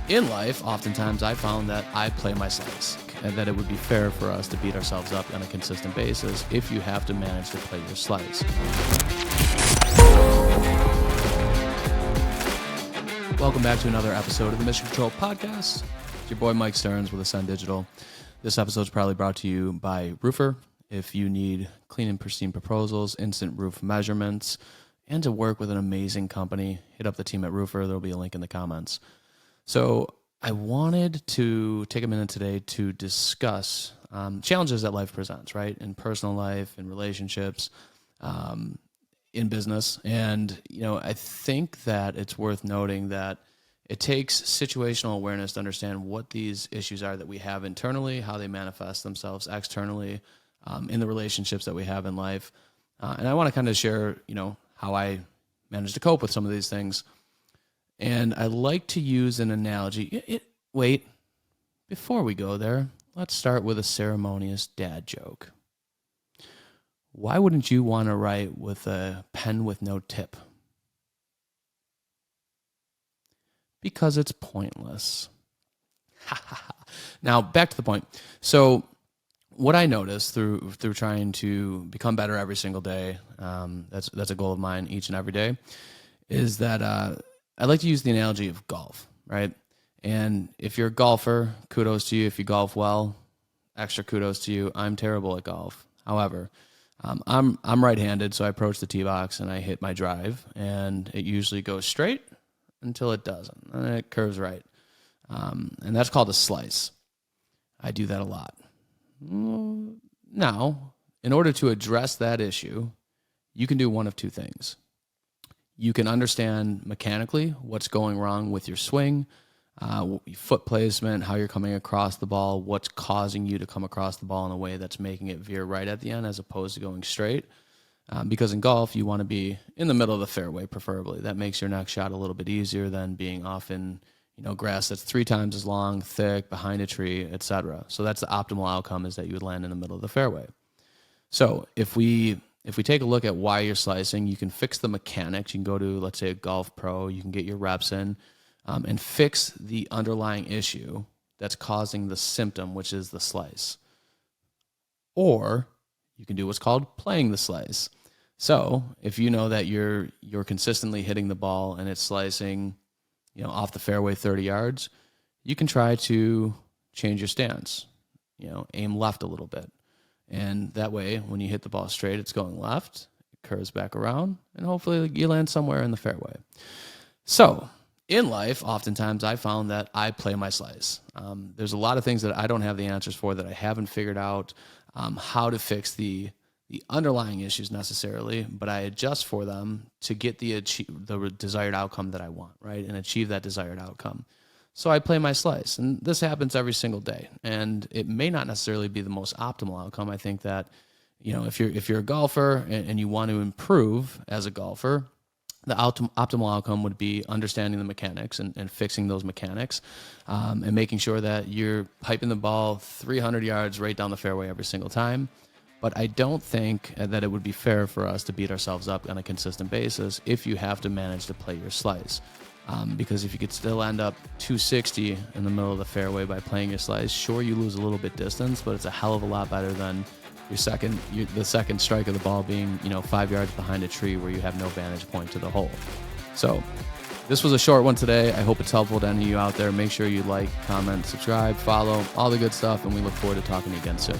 In life, oftentimes I found that I play my slice, and that it would be fair for us to beat ourselves up on a consistent basis if you have to manage to play your slice. Welcome back to another episode of the Mission Control Podcast. It's your boy Mike Stearns with Ascend Digital. This episode is probably brought to you by Roofr. If you need clean and pristine proposals, instant roof measurements, and to work with an amazing company, hit up the team at Roofr. There'll be a link in the comments. So I wanted to take a minute today to discuss challenges that life presents, right? In personal life, in relationships, in business. And, I think that it's worth noting that it takes situational awareness to understand what these issues are that we have internally, how they manifest themselves externally in the relationships that we have in life. And I want to kind of share, how I managed to cope with some of these things. And I like to use an analogy. Wait, before we go there, let's start with a ceremonious dad joke. Why wouldn't you want to write with a pen with no tip? Because it's pointless. Now, back to the point. So what I noticed through trying to become better every single day, that's a goal of mine each and every day, is that I like to use the analogy of golf, right? And if you're a golfer, kudos to you. If you golf well, extra kudos to you. I'm terrible at golf. However, I'm right-handed, so I approach the tee box and I hit my drive, and it usually goes straight until it doesn't, and it curves right. And that's called a slice. I do that a lot. Now, in order to address that issue, you can do one of two things. You can understand mechanically what's going wrong with your swing, foot placement, how you're coming across the ball, what's causing you to come across the ball in a way that's making it veer right at the end as opposed to going straight. Because in golf, you want to be in the middle of the fairway, preferably. That makes your next shot a little bit easier than being off in grass that's 3 times as long, thick, behind a tree, etc. So that's the optimal outcome, is that you would land in the middle of the fairway. So if we take a look at why you're slicing, you can fix the mechanics. You can go to, let's say, a golf pro. You can get your reps in and fix the underlying issue that's causing the symptom, which is the slice. Or you can do what's called playing the slice. So if you know that you're consistently hitting the ball and it's slicing, off the fairway 30 yards, you can try to change your stance, aim left a little bit. And that way, when you hit the ball straight, it's going left, it curves back around, and hopefully you land somewhere in the fairway. So in life, oftentimes I found that I play my slice. There's a lot of things that I don't have the answers for, that I haven't figured out how to fix the underlying issues necessarily, but I adjust for them to get the desired outcome that I want, right, and achieve that desired outcome. So I play my slice, and this happens every single day, and it may not necessarily be the most optimal outcome. I think that, if you're a golfer and you want to improve as a golfer, the optimal outcome would be understanding the mechanics and fixing those mechanics, and making sure that you're piping the ball 300 yards right down the fairway every single time. But I don't think that it would be fair for us to beat ourselves up on a consistent basis if you have to manage to play your slice. Because if you could still end up 260 in the middle of the fairway by playing your slice, sure, you lose a little bit distance, but it's a hell of a lot better than the second strike of the ball being 5 yards behind a tree where you have no vantage point to the hole. So this was a short one today. I hope it's helpful to any of you out there. Make sure you like, comment, subscribe, follow, all the good stuff, and we look forward to talking to you again soon.